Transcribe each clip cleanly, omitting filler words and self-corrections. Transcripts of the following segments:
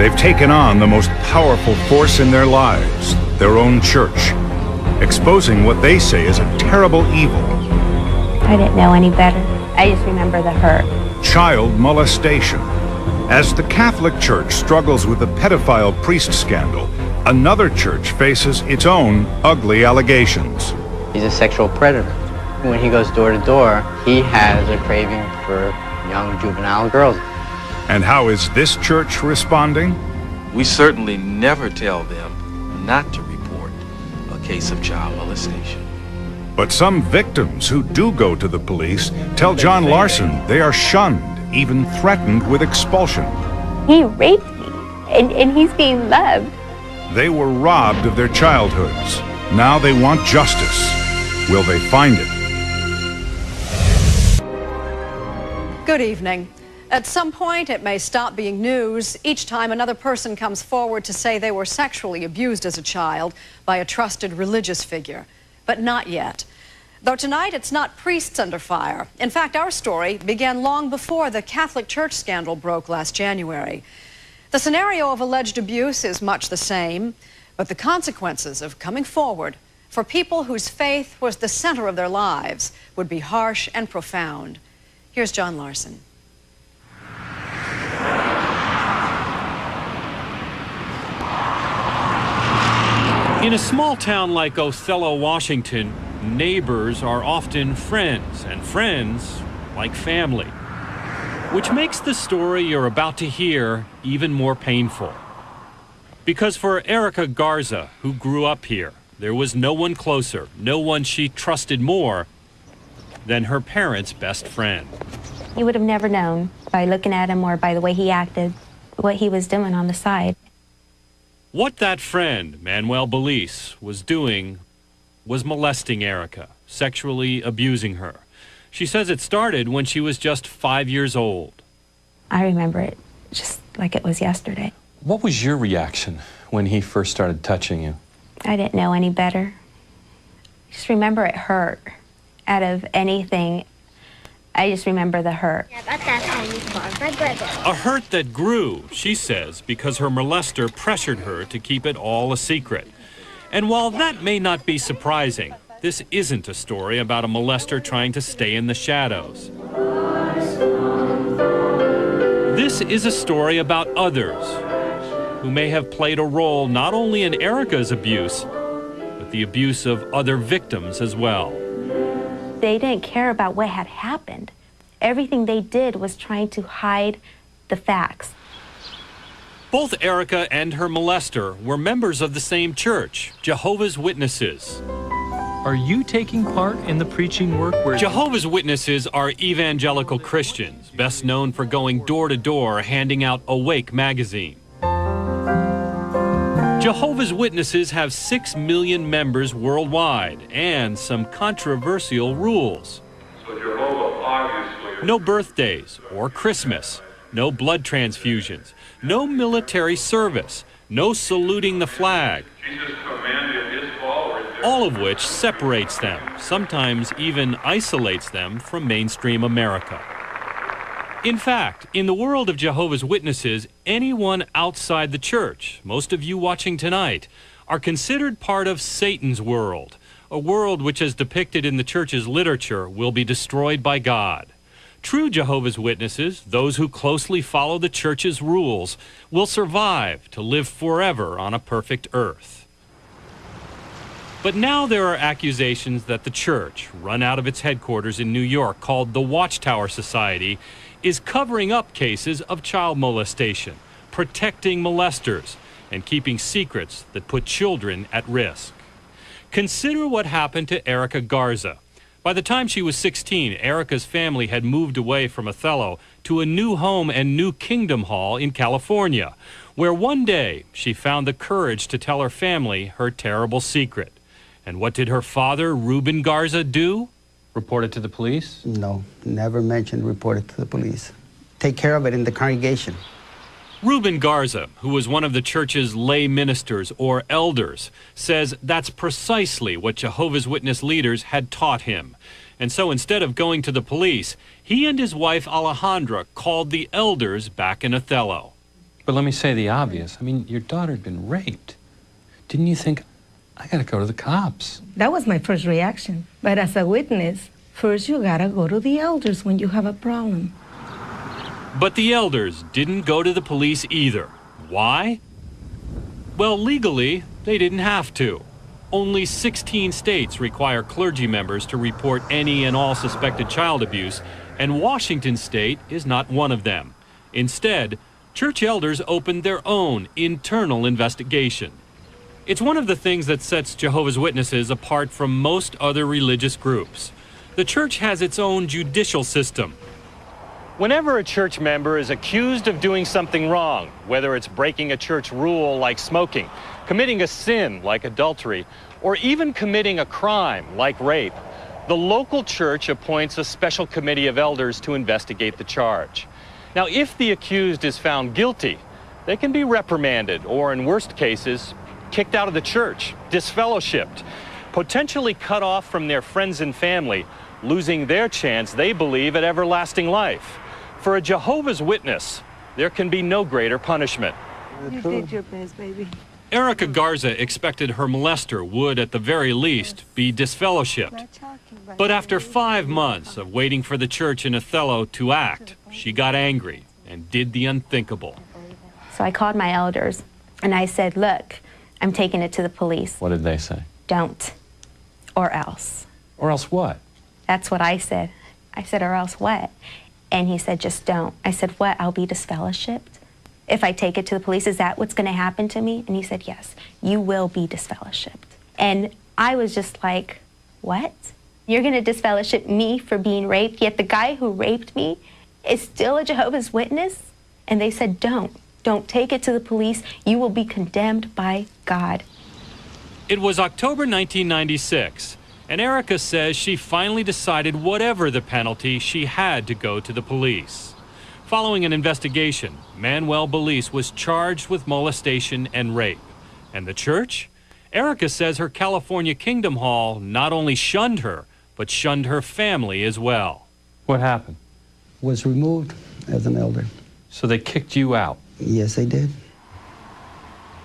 They've taken on the most powerful force in their lives, their own church, exposing what they say is a terrible evil. I didn't know any better. I just remember the hurt. Child molestation. As the Catholic Church struggles with the pedophile priest scandal, another church faces its own ugly allegations. He's a sexual predator. When he goes door to door, he has a craving for young juvenile girls. And how is this church responding? We certainly never tell them not to report a case of child molestation. But some victims who do go to the police tell John Larson they are shunned, even threatened with expulsion. He raped me, and he's being loved. They were robbed of their childhoods. Now they want justice. Will they find it? Good evening. At some point, it may stop being news each time another person comes forward to say they were sexually abused as a child by a trusted religious figure. But not yet. Though tonight, it's not priests under fire. In fact, our story began long before the Catholic Church scandal broke last January. The scenario of alleged abuse is much the same, but the consequences of coming forward for people whose faith was the center of their lives would be harsh and profound. Here's John Larson. In a small town like Othello, Washington, neighbors are often friends, and friends like family, which makes the story you're about to hear even more painful. Because for Erica Garza, who grew up here, there was no one closer, no one she trusted more than her parents' best friend. You would have never known by looking at him or by the way he acted, what he was doing on the side. What that friend, Manuel Belize, was doing was molesting Erica, sexually abusing her. She says it started when she was just 5 years old. I remember it just like it was yesterday. What was your reaction when he first started touching you? I didn't know any better. Just remember it hurt. Out of anything, I just remember the hurt. A hurt that grew, she says, because her molester pressured her to keep it all a secret. And while that may not be surprising, this isn't a story about a molester trying to stay in the shadows. This is a story about others who may have played a role not only in Erica's abuse, but the abuse of other victims as well. They didn't care about what had happened. Everything they did was trying to hide the facts. Both Erica and her molester were members of the same church, Jehovah's Witnesses. Are you taking part in the preaching work where... Jehovah's Witnesses are evangelical Christians, best known for going door to door handing out Awake magazine. Jehovah's Witnesses have 6 million members worldwide and some controversial rules. So Jehovah obviously... No birthdays or Christmas, no blood transfusions, no military service, no saluting the flag. Jesus commanded his followers... All of which separates them, sometimes even isolates them from mainstream America. In fact, in the world of Jehovah's Witnesses, anyone outside the church, most of you watching tonight, are considered part of Satan's world, a world which, as depicted in the church's literature, will be destroyed by God. True Jehovah's Witnesses, those who closely follow the church's rules, will survive to live forever on a perfect earth. But now there are accusations that the church, run out of its headquarters in New York called the Watchtower Society, is covering up cases of child molestation, protecting molesters, and keeping secrets that put children at risk. Consider what happened to Erica Garza. By the time she was 16, Erica's family had moved away from Othello to a new home and new Kingdom Hall in California, where one day she found the courage to tell her family her terrible secret. And what did her father, Reuben Garza, do? Report it to the police? No, never mentioned report it to the police. Take care of it in the congregation. Reuben Garza, who was one of the church's lay ministers or elders, says that's precisely what Jehovah's Witness leaders had taught him. And so instead of going to the police, he and his wife Alejandra called the elders back in Othello. But let me say the obvious. I mean, your daughter had been raped. Didn't you think, I gotta go to the cops? That was my first reaction. But as a witness, first you gotta go to the elders when you have a problem. But the elders didn't go to the police either. Why? Well, legally, they didn't have to. Only 16 states require clergy members to report any and all suspected child abuse, and Washington state is not one of them. Instead, church elders opened their own internal investigation. It's one of the things that sets Jehovah's Witnesses apart from most other religious groups. The church has its own judicial system. Whenever a church member is accused of doing something wrong, whether it's breaking a church rule like smoking, committing a sin like adultery, or even committing a crime like rape, the local church appoints a special committee of elders to investigate the charge. Now, if the accused is found guilty, they can be reprimanded or, in worst cases, kicked out of the church, disfellowshipped, potentially cut off from their friends and family, losing their chance, they believe, at everlasting life. For a Jehovah's Witness, there can be no greater punishment. You did your best, baby. Erica Garza expected her molester would, at the very least, be disfellowshipped. But after 5 months of waiting for the church in Othello to act, she got angry and did the unthinkable. So I called my elders and I said, look, I'm taking it to the police. What did they say? Don't. Or else. Or else what? That's what I said. I said, or else what? And he said, just don't. I said, what? I'll be disfellowshipped? If I take it to the police, is that what's going to happen to me? And he said, yes, you will be disfellowshipped. And I was just like, what? You're going to disfellowship me for being raped, yet the guy who raped me is still a Jehovah's Witness? And they said, don't. Don't take it to the police. You will be condemned by God. It was October 1996, and Erica says she finally decided whatever the penalty, she had to go to the police. Following an investigation, Manuel Belize was charged with molestation and rape. And the church? Erica says her California Kingdom Hall not only shunned her, but shunned her family as well. What happened? Was removed as an elder. So they kicked you out? Yes, they did.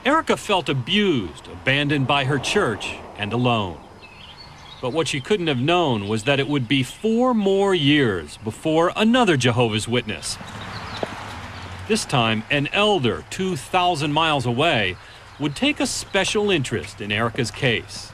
Erica felt abused, abandoned by her church, and alone. But what she couldn't have known was that it would be 4 more years before another Jehovah's Witness. This time, an elder 2,000 miles away would take a special interest in Erica's case.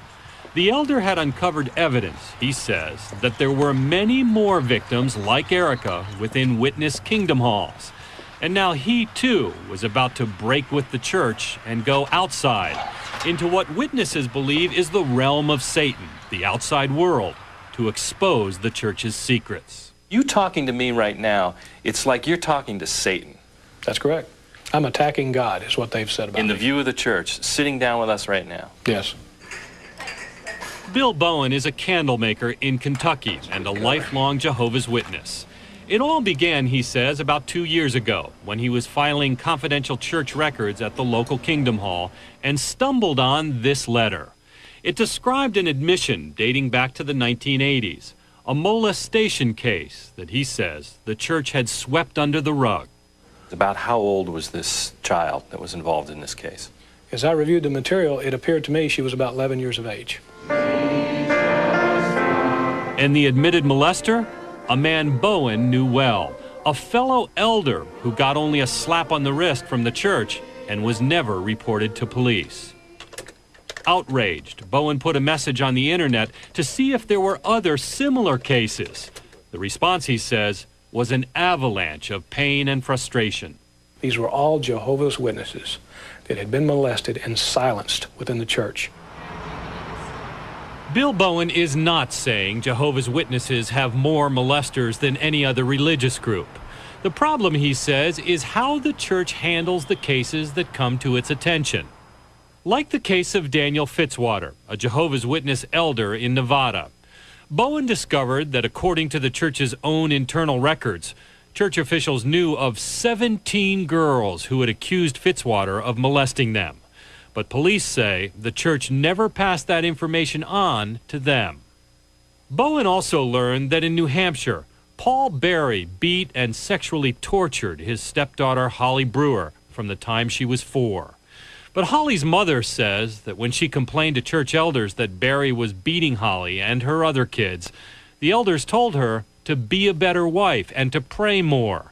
The elder had uncovered evidence, he says, that there were many more victims like Erica within witness kingdom halls. And now he, too, was about to break with the church and go outside into what witnesses believe is the realm of Satan, the outside world, to expose the church's secrets. You talking to me right now, it's like you're talking to Satan. That's correct. I'm attacking God, is what they've said about me. In the view of the church, sitting down with us right now. Yes. Bill Bowen is a candle maker in Kentucky and a lifelong Jehovah's Witness. It all began, he says, about 2 years ago when he was filing confidential church records at the local Kingdom Hall and stumbled on this letter. It described an admission dating back to the 1980s, a molestation case that he says the church had swept under the rug. About how old was this child that was involved in this case? As I reviewed the material, it appeared to me she was about 11 years of age. And the admitted molester? A man Bowen knew well, a fellow elder who got only a slap on the wrist from the church and was never reported to police. Outraged, Bowen put a message on the internet to see if there were other similar cases. The response, he says, was an avalanche of pain and frustration. These were all Jehovah's Witnesses that had been molested and silenced within the church. Bill Bowen is not saying Jehovah's Witnesses have more molesters than any other religious group. The problem, he says, is how the church handles the cases that come to its attention. Like the case of Daniel Fitzwater, a Jehovah's Witness elder in Nevada. Bowen discovered that according to the church's own internal records, church officials knew of 17 girls who had accused Fitzwater of molesting them. But police say the church never passed that information on to them. Bowen also learned that in New Hampshire, Paul Berry beat and sexually tortured his stepdaughter Holly Brewer from the time she was 4. But Holly's mother says that when she complained to church elders that Barry was beating Holly and her other kids, the elders told her to be a better wife and to pray more.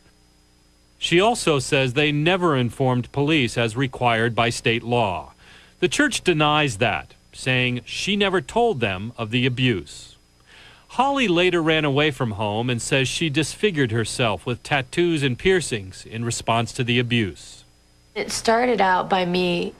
She also says they never informed police as required by state law. The church denies that, saying she never told them of the abuse. Holly later ran away from home and says she disfigured herself with tattoos and piercings in response to the abuse. It started out by me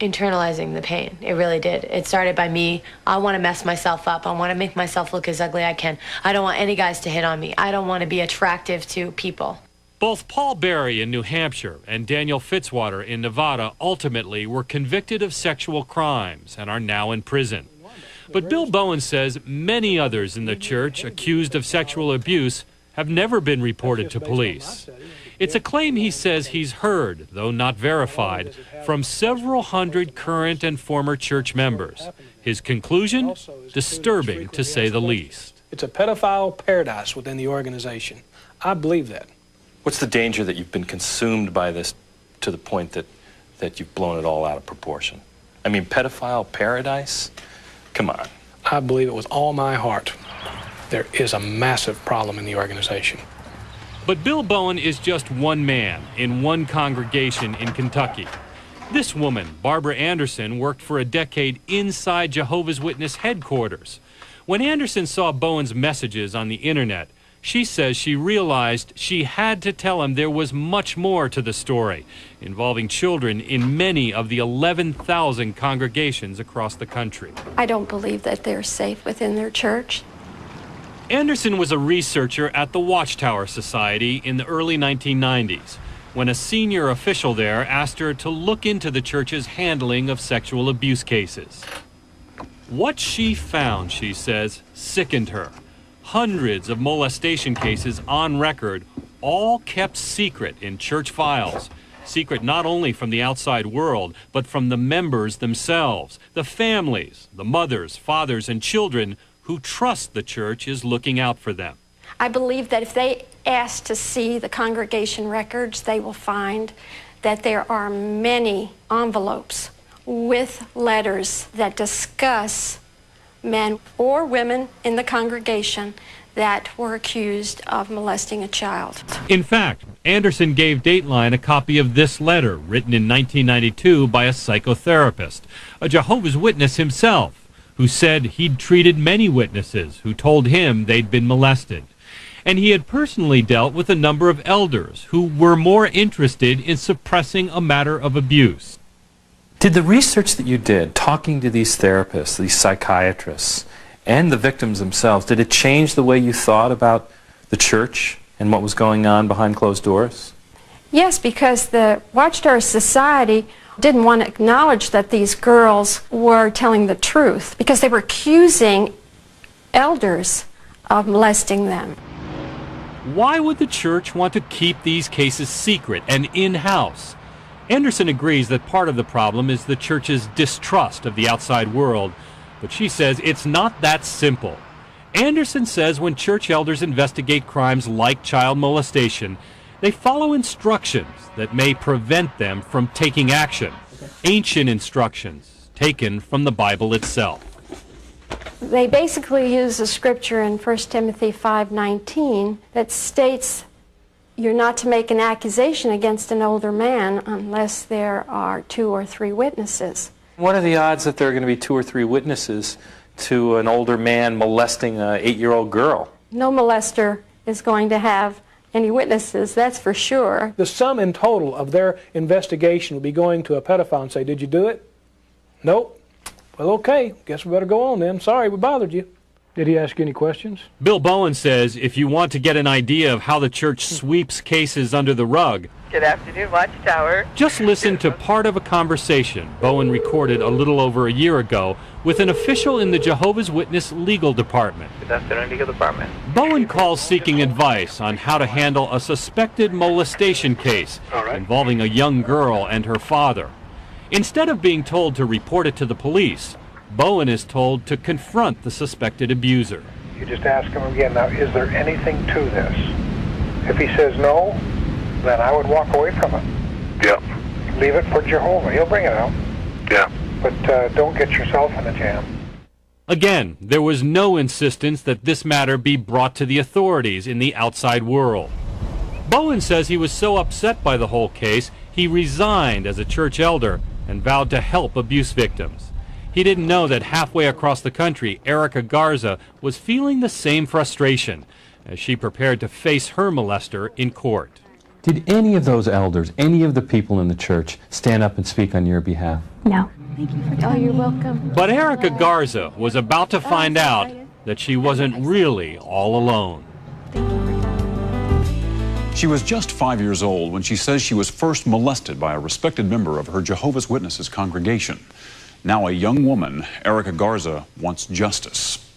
internalizing the pain. It really did. It started by me, I want to mess myself up. I want to make myself look as ugly as I can. I don't want any guys to hit on me. I don't want to be attractive to people. Both Paul Barry in New Hampshire and Daniel Fitzwater in Nevada ultimately were convicted of sexual crimes and are now in prison. But Bill Bowen says many others in the church accused of sexual abuse have never been reported to police. It's a claim he says he's heard, though not verified, from several hundred current and former church members. His conclusion? Disturbing, to say the least. It's a pedophile paradise within the organization. I believe that. What's the danger that you've been consumed by this to the point that you've blown it all out of proportion? I mean, pedophile paradise? Come on. I believe it with all my heart. There is a massive problem in the organization. But Bill Bowen is just one man in one congregation in Kentucky. This woman, Barbara Anderson, worked for a decade inside Jehovah's Witness headquarters. When Anderson saw Bowen's messages on the internet, she says she realized she had to tell him there was much more to the story, involving children in many of the 11,000 congregations across the country. I don't believe that they're safe within their church. Anderson was a researcher at the Watchtower Society in the early 1990s, when a senior official there asked her to look into the church's handling of sexual abuse cases. What she found, she says, sickened her. Hundreds of molestation cases on record, all kept secret in church files. Secret not only from the outside world, but from the members themselves, the families, the mothers, fathers, and children who trust the church is looking out for them. I believe that if they ask to see the congregation records, they will find that there are many envelopes with letters that discuss men or women in the congregation that were accused of molesting a child. In fact, Anderson gave Dateline a copy of this letter, written in 1992 by a psychotherapist, a Jehovah's Witness himself, who said he'd treated many witnesses who told him they'd been molested. And he had personally dealt with a number of elders who were more interested in suppressing a matter of abuse. Did the research that you did, talking to these therapists, these psychiatrists, and the victims themselves, did it change the way you thought about the church and what was going on behind closed doors? Yes, because the Watchtower Society didn't want to acknowledge that these girls were telling the truth because they were accusing elders of molesting them. Why would the church want to keep these cases secret and in-house? Anderson agrees that part of the problem is the church's distrust of the outside world, but she says it's not that simple. Anderson says when church elders investigate crimes like child molestation, they follow instructions that may prevent them from taking action. Ancient instructions taken from the Bible itself. They basically use a scripture in 1 Timothy 5:19 that states you're not to make an accusation against an older man unless there are 2 or 3 witnesses. What are the odds that there are going to be 2 or 3 witnesses to an older man molesting an 8-year-old girl? No molester is going to have any witnesses, that's for sure. The sum in total of their investigation will be going to a pedophile and say, did you do it? Nope. Well, okay, guess we better go on then. Sorry we bothered you. Did he ask you any questions? Bill Bowen says if you want to get an idea of how the church sweeps cases under the rug, Good afternoon, Watchtower. just listen to part of a conversation Bowen recorded a little over a year ago with an official in the Jehovah's Witness legal department. Good afternoon, legal department. Bowen calls seeking advice on how to handle a suspected molestation case involving a young girl and her father. Instead of being told to report it to the police, Bowen is told to confront the suspected abuser. You just ask him again, now, is there anything to this? If he says no, then I would walk away from it. Yep. Leave it for Jehovah. He'll bring it out. Yeah. But don't get yourself in a jam. Again, there was no insistence that this matter be brought to the authorities in the outside world. Bowen says he was so upset by the whole case, he resigned as a church elder and vowed to help abuse victims. He didn't know that halfway across the country, Erica Garza was feeling the same frustration as she prepared to face her molester in court. Did any of those elders, any of the people in the church, stand up and speak on your behalf? No. Oh, you're welcome. But Erica Garza was about to find out that she wasn't really all alone. She was just 5 years old when she says she was first molested by a respected member of her Jehovah's Witnesses congregation. Now a young woman, Erica Garza, wants justice.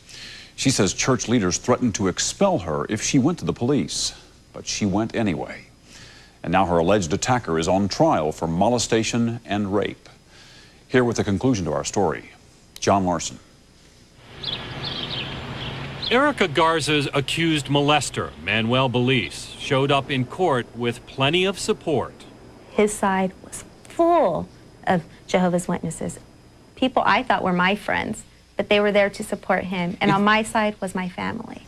She says church leaders threatened to expel her if she went to the police, but she went anyway. And now her alleged attacker is on trial for molestation and rape. Here with the conclusion to our story, John Larson. Erica Garza's accused molester, Manuel Belize, showed up in court with plenty of support. His side was full of Jehovah's Witnesses. People I thought were my friends, but they were there to support him. And on my side was my family.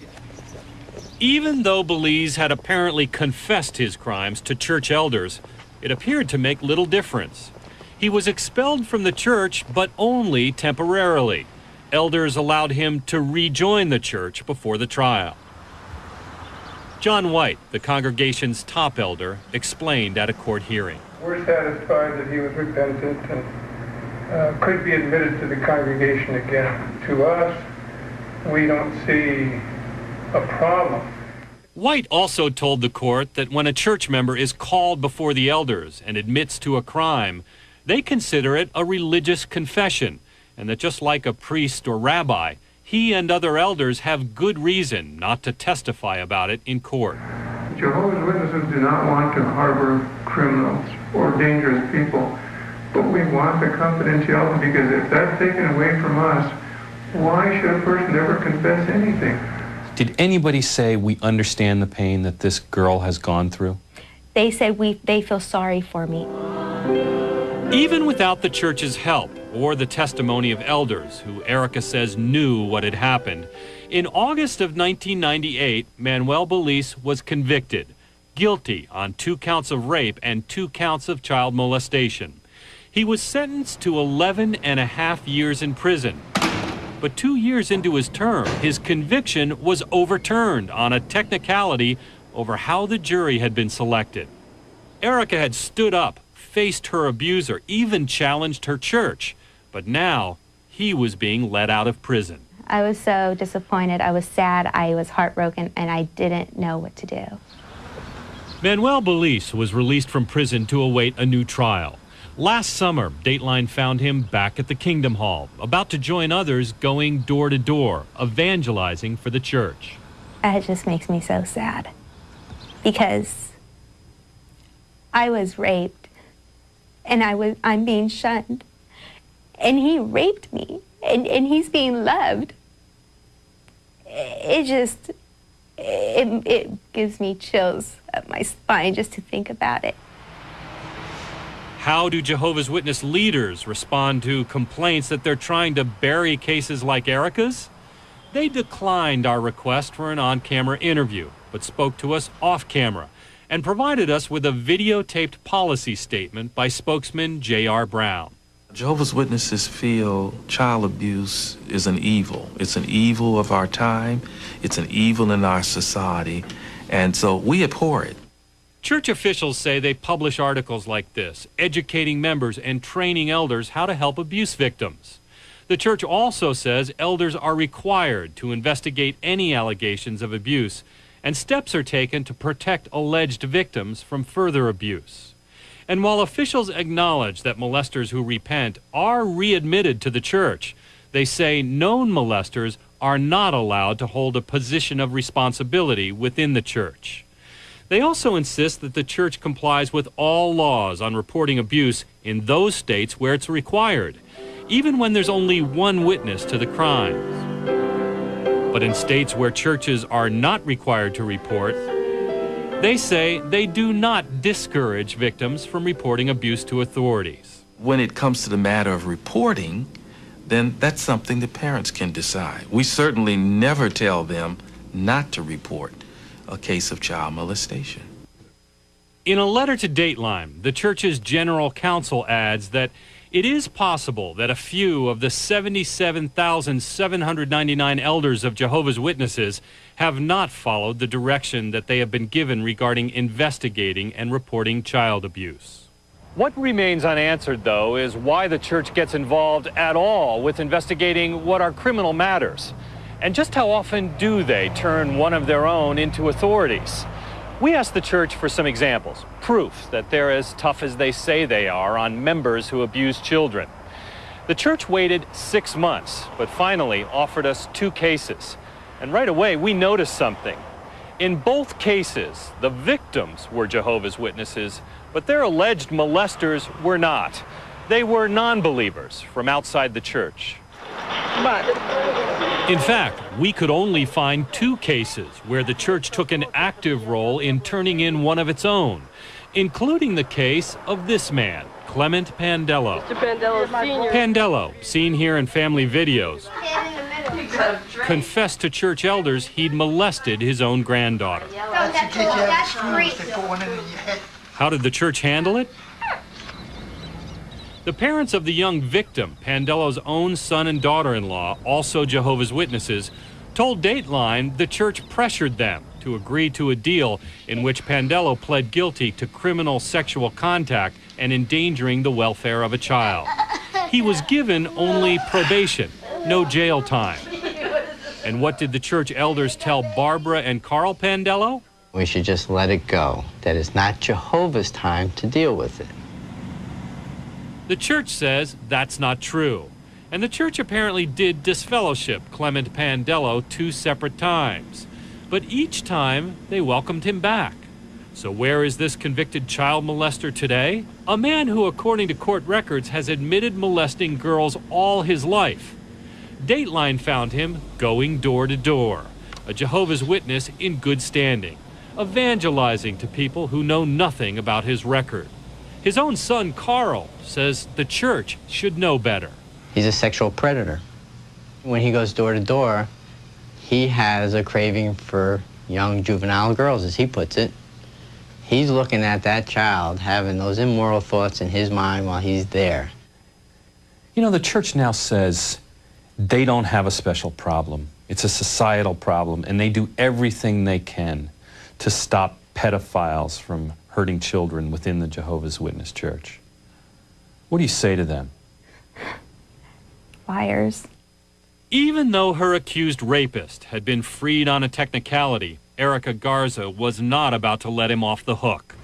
Even though Belize had apparently confessed his crimes to church elders, it appeared to make little difference. He was expelled from the church, but only temporarily. Elders allowed him to rejoin the church before the trial. John White, the congregation's top elder, explained at a court hearing. We're satisfied that he was repentant and could be admitted to the congregation again. To us, we don't see a problem. White also told the court that when a church member is called before the elders and admits to a crime, they consider it a religious confession, and that just like a priest or rabbi, he and other elders have good reason not to testify about it in court. Jehovah's Witnesses do not want to harbor criminals or dangerous people, but we want the confidentiality, because if that's taken away from us, why should a person ever confess anything? Did anybody say, we understand the pain that this girl has gone through? They said they feel sorry for me. Even without the church's help or the testimony of elders who Erica says knew what had happened, in August of 1998, Manuel Belize was convicted, guilty on 2 counts of rape and 2 counts of child molestation. He was sentenced to 11.5 years in prison. But 2 years into his term, his conviction was overturned on a technicality over how the jury had been selected. Erica had stood up, faced her abuser, even challenged her church. But now, he was being let out of prison. I was so disappointed. I was sad. I was heartbroken, and I didn't know what to do. Manuel Belize was released from prison to await a new trial. Last summer, Dateline found him back at the Kingdom Hall, about to join others going door to door, evangelizing for the church. It just makes me so sad, because I was raped, and I'm being shunned, and he raped me, and he's being loved. It gives me chills up my spine just to think about it. How do Jehovah's Witness leaders respond to complaints that they're trying to bury cases like Erica's? They declined our request for an on-camera interview, but spoke to us off-camera and provided us with a videotaped policy statement by spokesman J.R. Brown. Jehovah's Witnesses feel child abuse is an evil. It's an evil of our time. It's an evil in our society. And so we abhor it. Church officials say they publish articles like this, educating members and training elders how to help abuse victims. The church also says elders are required to investigate any allegations of abuse, and steps are taken to protect alleged victims from further abuse. And while officials acknowledge that molesters who repent are readmitted to the church, they say known molesters are not allowed to hold a position of responsibility within the church. They also insist that the church complies with all laws on reporting abuse in those states where it's required, even when there's only one witness to the crimes. But in states where churches are not required to report, They say they do not discourage victims from reporting abuse to authorities. When it comes to the matter of reporting, then that's something the parents can decide. We certainly never tell them not to report a case of child molestation. In a letter to Dateline, the church's general counsel adds that it is possible that a few of the 77,799 elders of Jehovah's Witnesses have not followed the direction that they have been given regarding investigating and reporting child abuse. What remains unanswered, though, is why the church gets involved at all with investigating what are criminal matters. And just how often do they turn one of their own into authorities? We asked the church for some examples, proof that they're as tough as they say they are on members who abuse children. The church waited 6 months, but finally offered us 2 cases. And right away, we noticed something. In both cases, the victims were Jehovah's Witnesses, but their alleged molesters were not. They were non-believers from outside the church. In fact, we could only find 2 cases where the church took an active role in turning in one of its own, including the case of this man, Clement Pandello. Mr. Pandello Sr. Pandello, seen here in family videos, confessed to church elders he'd molested his own granddaughter. How did the church handle it? The parents of the young victim, Pandello's own son and daughter-in-law, also Jehovah's Witnesses, told Dateline the church pressured them to agree to a deal in which Pandello pled guilty to criminal sexual contact and endangering the welfare of a child. He was given only probation, no jail time. And what did the church elders tell Barbara and Carl Pandello? We should just let it go, that it's not Jehovah's time to deal with it. The church says that's not true. And the church apparently did disfellowship Clement Pandello 2 separate times. But each time, they welcomed him back. So where is this convicted child molester today? A man who, according to court records, has admitted molesting girls all his life. Dateline found him going door to door, a Jehovah's Witness in good standing, evangelizing to people who know nothing about his record. His own son, Carl, says the church should know better. He's a sexual predator. When he goes door to door, he has a craving for young juvenile girls, as he puts it. He's looking at that child, having those immoral thoughts in his mind while he's there. You know, the church now says they don't have a special problem. It's a societal problem, and they do everything they can to stop pedophiles from hurting children within the Jehovah's Witness church. What do you say to them? Liars. Even though her accused rapist had been freed on a technicality, Erica Garza was not about to let him off the hook.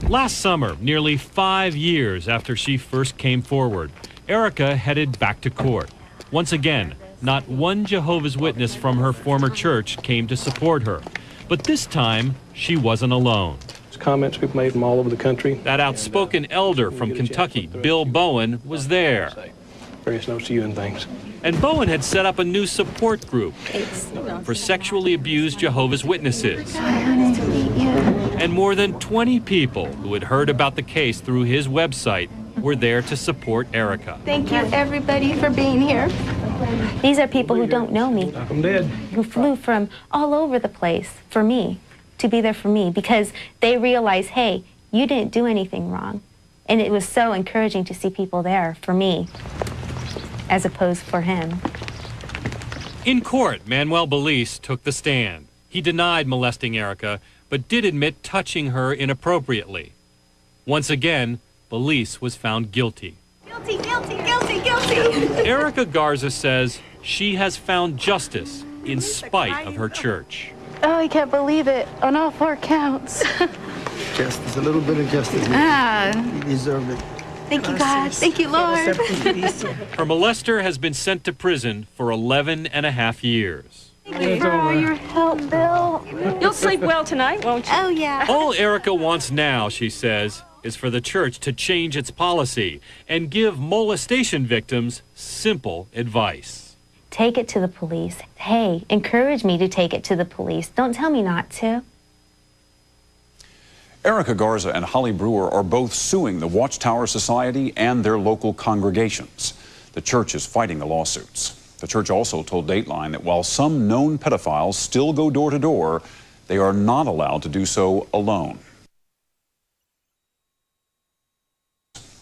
Last summer, nearly 5 years after she first came forward, Erica headed back to court. Once again, not one Jehovah's Witness from her former church came to support her. But this time, she wasn't alone. Comments we've made from all over the country. That outspoken elder from Kentucky, Bill Bowen, was there. Various notes to you and things. And Bowen had set up a new support group for sexually abused Jehovah's Witnesses. Nice to meet you. And more than 20 people who had heard about the case through his website were there to support Erica. Thank you, everybody, for being here. These are people who don't know me, I'm dead. who flew from all over the place for me, to be there for me, because they realize, hey, you didn't do anything wrong. And it was so encouraging to see people there for me, as opposed for him. In court, Manuel Belize took the stand. He denied molesting Erica, but did admit touching her inappropriately. Once again, Belize was found guilty. Guilty, guilty, guilty, guilty. Erica Garza says she has found justice in spite of her church. Oh, I can't believe it. On all 4 counts. Justice, a little bit of justice. You deserve it. Thank you, God. Thank you, Lord. Her molester has been sent to prison for 11.5 years. Thank you for all your help, Bill. You'll sleep well tonight, won't you? Oh, yeah. All Erica wants now, she says, is for the church to change its policy and give molestation victims simple advice. Take it to the police. Hey, encourage me to take it to the police. Don't tell me not to. Erica Garza and Holly Brewer are both suing the Watchtower Society and their local congregations. The church is fighting the lawsuits. The church also told Dateline that while some known pedophiles still go door to door, they are not allowed to do so alone.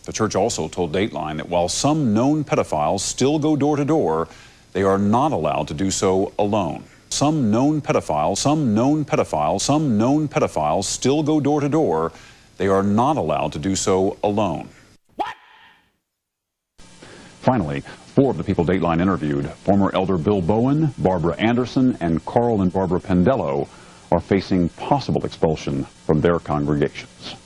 The church also told Dateline that while some known pedophiles still go door to door, they are not allowed to do so alone. Some known pedophiles still go door to door. They are not allowed to do so alone. What? Finally, 4 of the people Dateline interviewed, former elder Bill Bowen, Barbara Anderson, and Carl and Barbara Pendello, are facing possible expulsion from their congregations.